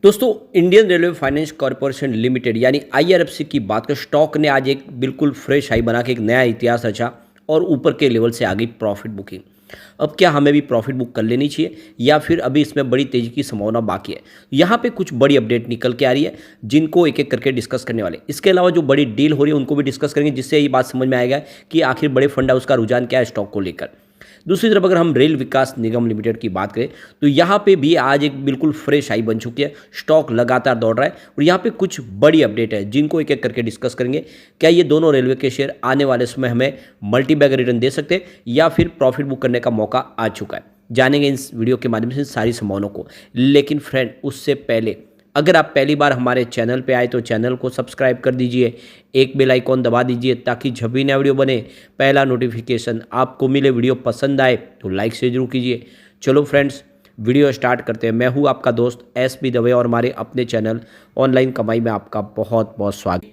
दोस्तों, Indian railway finance corporation limited यानी IRFC की बात करें, स्टॉक ने आज एक बिल्कुल फ्रेश हाई बना के एक नया इतिहास रचा और ऊपर के लेवल से आ गई प्रॉफिट बुकिंग। अब क्या हमें भी प्रॉफिट बुक कर लेनी चाहिए या फिर अभी इसमें बड़ी तेजी की संभावना बाकी है? यहाँ पे कुछ बड़ी अपडेट निकल के आ रही है जिनको एक एक करके डिस्कस करने वाले। इसके अलावा जो बड़ी डील हो रही है उनको भी डिस्कस करेंगे, जिससे ये बात समझ में आएगा कि आखिर बड़े फंड हाउस का रुझान क्या है स्टॉक को लेकर। दूसरी तरफ अगर हम रेल विकास निगम लिमिटेड की बात करें तो यहाँ पे भी आज एक बिल्कुल फ्रेश हाई बन चुकी है। स्टॉक लगातार दौड़ रहा है और यहाँ पे कुछ बड़ी अपडेट है जिनको एक एक करके डिस्कस करेंगे। क्या ये दोनों रेलवे के शेयर आने वाले समय हमें मल्टी बैग रिटर्न दे सकते हैं या फिर प्रॉफिट बुक करने का मौका आ चुका है? जानेंगे इस वीडियो के माध्यम से सारी संभावनाओं को। लेकिन फ्रेंड, उससे पहले अगर आप पहली बार हमारे चैनल पे आए तो चैनल को सब्सक्राइब कर दीजिए, एक बेल आइकॉन दबा दीजिए ताकि जब भी नया वीडियो बने पहला नोटिफिकेशन आपको मिले। वीडियो पसंद आए तो लाइक से जरूर कीजिए। चलो फ्रेंड्स, वीडियो स्टार्ट करते हैं। मैं हूँ आपका दोस्त SP दवे और हमारे अपने चैनल ऑनलाइन कमाई में आपका बहुत बहुत स्वागत।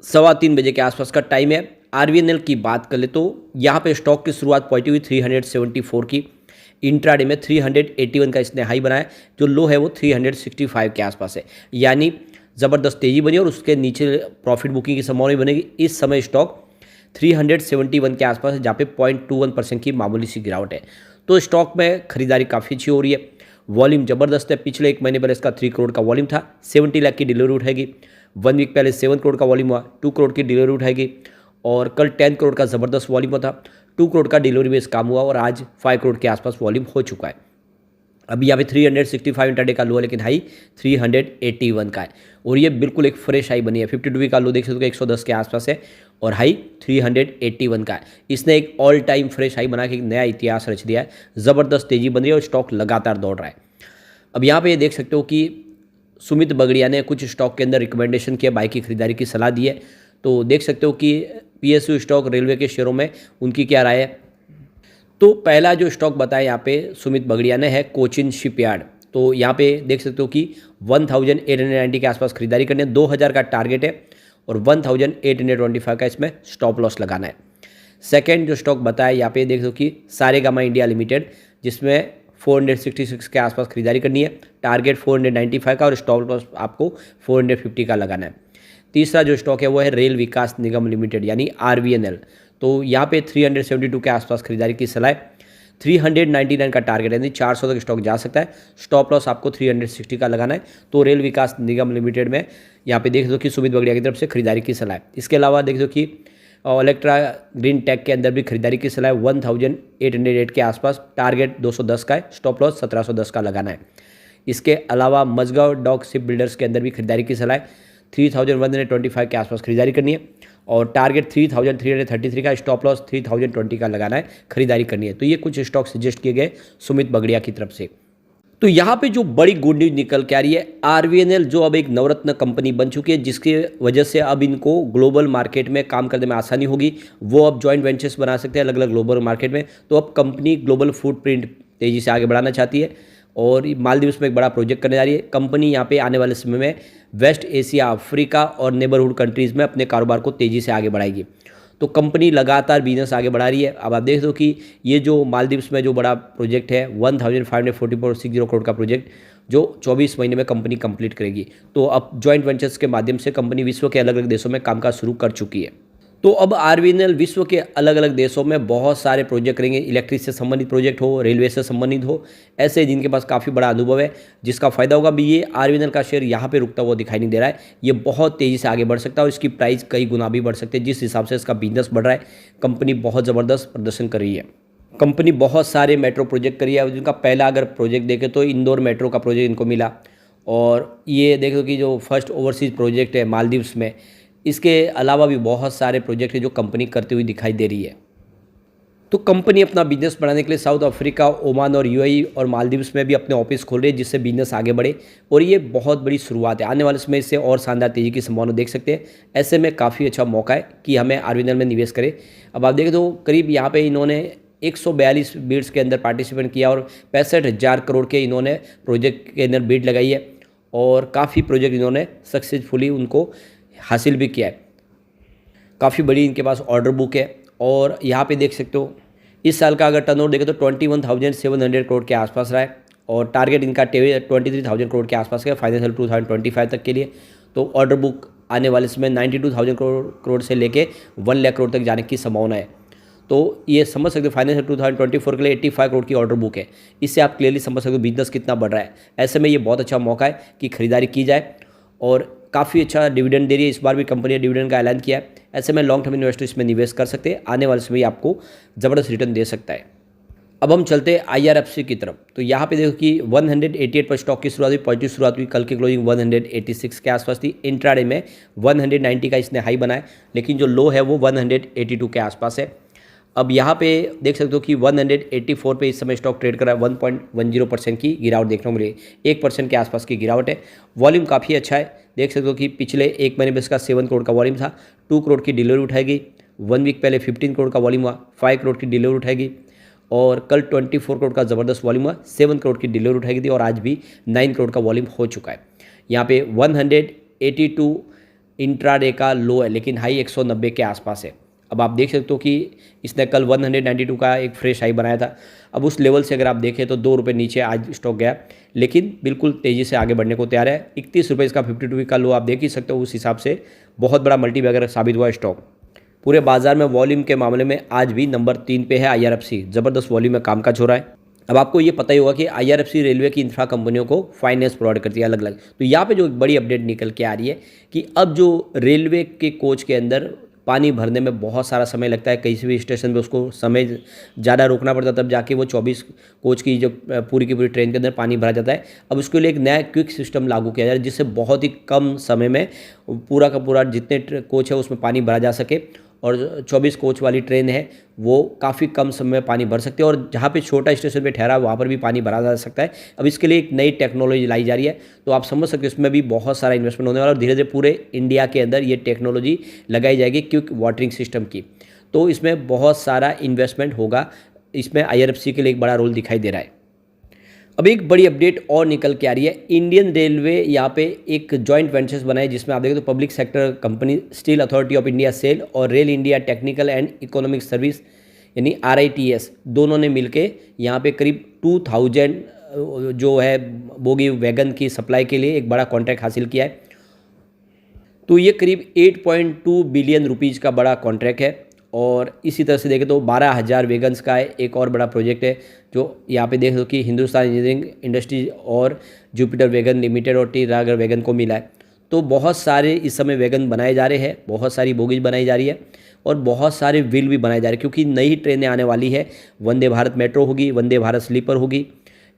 3:15 बजे के आसपास का टाइम है। RVNL की बात कर ले तो यहाँ पे स्टॉक की शुरुआत पॉजिटिव हुई 374 की। इंट्राडे में 381 का इसने हाई बनाया, जो लो है वो 365 के आसपास है, यानी ज़बरदस्त तेज़ी बनी और उसके नीचे प्रॉफिट बुकिंग की संभावना बनेगी। इस समय स्टॉक 371 के आसपास है, जहाँ पे 0.21% की मामूली सी गिरावट है। तो स्टॉक में खरीदारी काफ़ी अच्छी हो रही है। वॉल्यूम ज़बरदस्त है। पिछले एक महीने पहले इसका 3 करोड़ का वॉल्यूम था, 70 लाख की डिलीवरी उठाएगी। 1 वीक पहले 7 करोड़ का वॉल्यूम हुआ, 2 करोड़ की डिलीवरी उठाएगी। और कल 10 करोड़ का ज़बरदस्त वॉल्यूम हुआ था, 2 करोड़ का डिलीवरी बेस काम हुआ और आज 5 करोड़ के आसपास वॉल्यूम हो चुका है। अभी यहाँ पे 365 इंटरडे का लो है, लेकिन हाई 381 का है और ये बिल्कुल एक फ्रेश हाई बनी है। 52 का लो देख सकते हो 110 के आसपास है और हाई 381 का है। इसने एक ऑल टाइम फ्रेश हाई बना के एक नया इतिहास रच दिया है। ज़बरदस्त तेज़ी बन रही है और स्टॉक लगातार दौड़ रहा है। अब यहाँ पे ये देख सकते हो कि सुमित बगड़िया ने कुछ स्टॉक के अंदर रिकमेंडेशन किया, बाई की खरीदारी की सलाह दी है। तो देख सकते हो कि PSU स्टॉक रेलवे के शेयरों में उनकी क्या राय है। तो पहला जो स्टॉक बताया यहाँ पे सुमित बगड़िया ने है कोचिन शिपयार्ड। तो यहाँ पे देख सकते हो कि 1890 के आसपास खरीदारी करनी है। 2000 का टारगेट है और 1825 का इसमें स्टॉप लॉस लगाना है। सेकेंड जो स्टॉक बताया यहाँ पे देख सकते हो कि सारेगामा इंडिया लिमिटेड, जिसमें 466 के आसपास खरीदारी करनी है। टारगेट 495 का और स्टॉप लॉस आपको 450 का लगाना है। तीसरा जो स्टॉक है वो है रेल विकास निगम लिमिटेड यानी RVNL। तो यहाँ पे 372 के आसपास खरीदारी की सलाह है। 399 का टारगेट है, यानी 400 तक स्टॉक जा सकता है। स्टॉप लॉस आपको 360 का लगाना है। तो रेल विकास निगम लिमिटेड में यहाँ पे देख दो कि सुमित बगड़िया की तरफ से खरीदारी की सलाह है। इसके अलावा देख दो कि इलेक्ट्रा ग्रीन टेक के अंदर भी खरीदारी की सलाह है। 1808 के आसपास टारगेट 210 का है, स्टॉप लॉस 1710 का लगाना है। इसके अलावा मजगांव डॉक शिप बिल्डर्स के अंदर भी खरीदारी की सलाह है। 3125 के आसपास खरीदारी करनी है और टारगेट 3333 का, स्टॉप लॉस 3020 का लगाना है, खरीदारी करनी है। तो ये कुछ स्टॉक सजेस्ट किए गए सुमित बगड़िया की तरफ से। तो यहाँ पे जो बड़ी गुड न्यूज निकल के आ रही है, RVNL जो अब एक नवरत्न कंपनी बन चुकी है, जिसकी वजह से अब इनको ग्लोबल मार्केट में काम करने में आसानी होगी। वो अब जॉइंट वेंचर्स बना सकते हैं अलग अलग ग्लोबल मार्केट में। तो अब कंपनी ग्लोबल फुटप्रिंट तेज़ी से आगे बढ़ाना चाहती है और मालदीव्स में एक बड़ा प्रोजेक्ट करने जा रही है। कंपनी यहाँ पे आने वाले समय में वेस्ट एशिया, अफ्रीका और नेबरहुड कंट्रीज़ में अपने कारोबार को तेज़ी से आगे बढ़ाएगी। तो कंपनी लगातार बिजनेस आगे बढ़ा रही है। अब आप देख दो कि ये जो मालदीव्स में जो बड़ा प्रोजेक्ट है 1544.60 करोड़ का प्रोजेक्ट, जो 24 महीने में कंपनी कंप्लीट करेगी। तो अब जॉइंट वेंचर्स के माध्यम से कंपनी विश्व के अलग अलग देशों में कामकाज शुरू कर चुकी है। तो अब RVNL विश्व के अलग अलग देशों में बहुत सारे प्रोजेक्ट करेंगे। इलेक्ट्रिक से संबंधित प्रोजेक्ट हो, रेलवे से संबंधित हो, ऐसे जिनके पास काफ़ी बड़ा अनुभव है, जिसका फायदा होगा। भी ये RVNL का शेयर यहाँ पे रुकता हुआ दिखाई नहीं दे रहा है। ये बहुत तेज़ी से आगे बढ़ सकता है और इसकी प्राइस कई गुना भी बढ़ सकती है। जिस हिसाब से इसका बिजनेस बढ़ रहा है, कंपनी बहुत ज़बरदस्त प्रदर्शन कर रही है। कंपनी बहुत सारे मेट्रो प्रोजेक्ट करी है, जिनका पहला अगर प्रोजेक्ट देखें तो इंदौर मेट्रो का प्रोजेक्ट इनको मिला। और ये देखो कि जो फर्स्ट ओवरसीज़ प्रोजेक्ट है मालदीव्स में, इसके अलावा भी बहुत सारे प्रोजेक्ट हैं जो कंपनी करती हुई दिखाई दे रही है। तो कंपनी अपना बिजनेस बढ़ाने के लिए साउथ अफ्रीका, ओमान और UAE और मालदीव्स में भी अपने ऑफिस खोल रही है, जिससे बिजनेस आगे बढ़े और ये बहुत बड़ी शुरुआत है। आने वाले समय इससे और शानदार तेज़ी की संभावना देख सकते हैं। ऐसे में काफ़ी अच्छा मौका है कि हमें RVNL में निवेश करें। अब आप देखें तो करीब यहाँ पे इन्होंने 142 बिड्स के अंदर पार्टिसिपेट किया और 65,000 करोड़ के इन्होंने प्रोजेक्ट के अंदर बिड लगाई है और काफ़ी प्रोजेक्ट इन्होंने सक्सेसफुली उनको हासिल भी किया है। काफ़ी बड़ी इनके पास ऑर्डर बुक है और यहाँ पे देख सकते हो इस साल का अगर टर्नओवर देखें तो 21,700 करोड़ के आसपास रहा है और टारगेट इनका 23,000 करोड़ के आसपास का फाइनेंशियल 2025 तक के लिए। तो ऑर्डर बुक आने वाले समय 92,000 करोड़ से लेके 1 लाख करोड़ तक जाने की संभावना है। तो ये समझ सकते हो फाइनेंशियल 2024 के लिए 85 करोड़ की ऑर्डर बुक है। इससे आप क्लियरली समझ सकते हो बिजनेस कितना बढ़ रहा है। ऐसे में ये बहुत अच्छा मौका है कि खरीदारी की जाए और काफ़ी अच्छा डिविडेंड दे रही है। इस बार भी कंपनी ने डिविडेंड का ऐलान किया है। ऐसे में लॉन्ग टर्म इन्वेस्टर इसमें निवेश कर सकते हैं, आने वाले समय आपको ज़बरदस्त रिटर्न दे सकता है। अब हम चलते हैं IRFC की तरफ। तो यहाँ पे देखो कि 188 पर स्टॉक की शुरुआत हुई, पॉजिटिव शुरुआत हुई। कल की क्लोजिंग 186 के आसपास थी। इंट्राडे में 190 का इसने हाई बनाया, लेकिन जो लो है वो 182 के आसपास है। अब यहाँ पे देख सकते हो कि 184 पे इस समय स्टॉक ट्रेड कर रहा है। 1.10% की गिरावट देखने को मिली, 1% के आसपास की गिरावट है। वॉल्यूम काफ़ी अच्छा है, देख सकते हो कि पिछले एक महीने में इसका 7 करोड़ का वॉल्यूम था। 2 करोड़ की डिलीवरी उठाएगी। 1 वीक पहले 15 करोड़ का वॉल्यूम हुआ, 5 करोड़ की डिलीवरी उठाएगी। और कल 24 करोड़ का ज़बरदस्त वॉल्यूम हुआ, 7 करोड़ की डिलीवरी उठाई थी और आज भी 9 करोड़ का वॉल्यूम हो चुका है। यहाँ पे 182 इंट्राडे का लो है, लेकिन हाई 190 के आसपास है। अब आप देख सकते हो कि इसने कल 192 का एक फ्रेश हाई बनाया था। अब उस लेवल से अगर आप देखें तो 2 रुपये नीचे आज स्टॉक गया, लेकिन बिल्कुल तेज़ी से आगे बढ़ने को तैयार है। 31 रुपये इसका 52 वीक का लो आप देख ही सकते हो। उस हिसाब से बहुत बड़ा मल्टीबैगर साबित हुआ स्टॉक। पूरे बाजार में वॉल्यूम के मामले में आज भी नंबर 3 पे है IRFC। ज़बरदस्त वॉल्यूम में कामकाज हो रहा है। अब आपको ये पता ही होगा कि IRFC रेलवे की इंफ्रा कंपनियों को फाइनेंस प्रोवाइड करती है अलग अलग। तो यहाँ पे जो एक बड़ी अपडेट निकल के आ रही है कि अब जो रेलवे के कोच के अंदर पानी भरने में बहुत सारा समय लगता है, किसी भी स्टेशन पे उसको समय ज़्यादा रोकना पड़ता है, तब जाके वो 24 कोच की जो पूरी की पूरी ट्रेन के अंदर पानी भरा जाता है। अब उसके लिए एक नया क्विक सिस्टम लागू किया जा रहा है, जिससे बहुत ही कम समय में पूरा का पूरा जितने कोच है उसमें पानी भरा जा सके। और 24 कोच वाली ट्रेन है वो काफ़ी कम समय में पानी भर सकते हैं, और जहाँ पे छोटा स्टेशन पे ठहरा वहाँ पर भी पानी भरा जा सकता है। अब इसके लिए एक नई टेक्नोलॉजी लाई जा रही है, तो आप समझ सकते हो इसमें भी बहुत सारा इन्वेस्टमेंट होने वाला है और धीरे धीरे पूरे इंडिया के अंदर ये टेक्नोलॉजी लगाई जाएगी क्विक वाटरिंग सिस्टम की। तो इसमें बहुत सारा इन्वेस्टमेंट होगा, इसमें IRFC के लिए एक बड़ा रोल दिखाई दे रहा है। अब एक बड़ी अपडेट और निकल के आ रही है। इंडियन रेलवे यहाँ पे एक जॉइंट वेंचर्स बनाए, जिसमें आप देखें तो public sector company steel authority of India SAIL और rail India technical and economic service यानी RITS दोनों ने मिलके यहाँ पे करीब 2000 जो है बोगी वैगन की सप्लाई के लिए एक बड़ा कॉन्ट्रैक्ट हासिल किया है। तो ये करीब 8.2 बिलियन रुपीज़ का बड़ा कॉन्ट्रैक्ट है। और इसी तरह से देखें तो 12,000 वैगन्स का एक और बड़ा प्रोजेक्ट है, जो यहाँ पे देख लो कि हिंदुस्तान इंजीनियरिंग इंडस्ट्रीज और जुपिटर वैगन लिमिटेड और टी रागर वैगन को मिला है। तो बहुत सारे इस समय वैगन बनाए जा रहे हैं, बहुत सारी बोगीज बनाई जा रही है और बहुत सारे व्हील भी बनाए जा रहे हैं, क्योंकि नई ट्रेनें आने वाली है। वंदे भारत मेट्रो होगी, वंदे भारत स्लीपर होगी,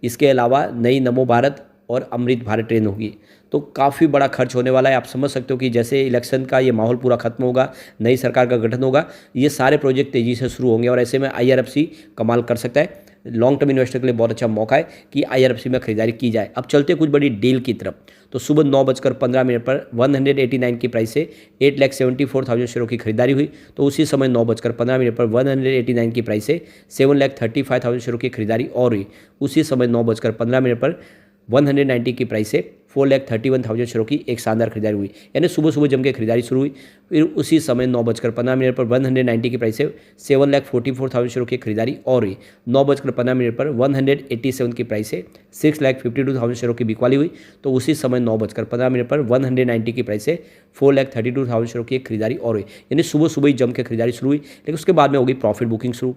इसके अलावा नई नमो भारत और अमृत भारत ट्रेन होगी। तो काफ़ी बड़ा खर्च होने वाला है। आप समझ सकते हो कि जैसे इलेक्शन का ये माहौल पूरा खत्म होगा, नई सरकार का गठन होगा, ये सारे प्रोजेक्ट तेज़ी से शुरू होंगे और ऐसे में IRFC कमाल कर सकता है। लॉन्ग टर्म इन्वेस्टर के लिए बहुत अच्छा मौका है कि IRFC में खरीदारी की जाए। अब चलते कुछ बड़ी डील की तरफ। तो सुबह 9:15 पर 189 की प्राइस से 8,74,000 शेयरों की खरीदारी हुई। तो उसी समय 9:15 पर 189 की प्राइस से 7,35,000 शेयरों की खरीदारी और हुई। उसी समय 9:15 पर 190 की प्राइस से 4,31,000 शेयरों की एक शानदार खरीदारी हुई। यानी सुबह सुबह जम के खरीदारी शुरू हुई। फिर उसी समय 9:15 पर 190 की प्राइस से 7,44,000 शेयरों की खरीदारी और हुई। 9:15 पर 187 की प्राइस से 6,52,000 शेयरों की बिकवाली हुई। तो उसी समय 9:15 पर 190 की प्राइस से 4,32,000 शेयरों की एक खरीदारी और हुई। यानी सुबह सुबह ही जम के खरीदारी शुरू हुई, लेकिन उसके बाद में होगी प्रॉफिट बुकिंग शुरू।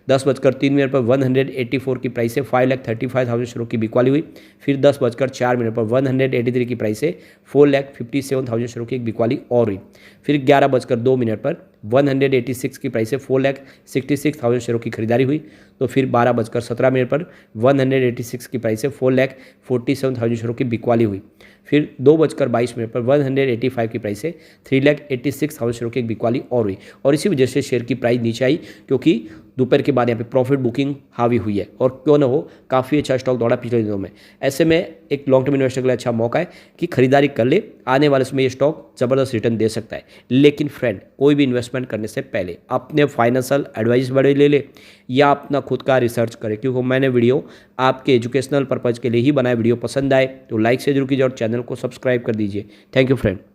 10:03 पर 184 की प्राइस से 5,35,000 शेयरों की बिकवाली हुई। फिर 10:04 पर 183 की प्राइस से 4,57,000 शेयरों की एक बिकवाली और हुई। फिर 11:02 पर 186 की प्राइस से 4,66,000 शेयरों की खरीदारी हुई। तो फिर 12:17 पर 186 की प्राइस से 4,47,000 शेयरों की बिकवाली हुई। फिर 2:22 पर 185 की प्राइस से 3,86,000 शेयरों की एक बिकवाली और हुई। और इसी वजह से शेयर की प्राइस नीचे आई, क्योंकि दोपहर के बाद यहाँ पे प्रॉफिट बुकिंग हावी हुई है और क्यों ना हो काफ़ी अच्छा स्टॉक दौड़ा पिछले दिनों में। ऐसे में एक लॉन्ग टर्म इन्वेस्टर के लिए अच्छा मौका है कि खरीदारी कर ले, आने वाले समय ये स्टॉक ज़बरदस्त रिटर्न दे सकता है। लेकिन फ्रेंड, कोई भी इन्वेस्टमेंट करने से पहले अपने फाइनेंशियल एडवाइस बड़े ले ले या अपना खुद का रिसर्च करें, क्योंकि मैंने वीडियो आपके एजुकेशनल पर्पज़ के लिए ही बनाया। वीडियो पसंद आए तो लाइक से जरूर कीजिए और चैनल को सब्सक्राइब कर दीजिए। Thank you friend.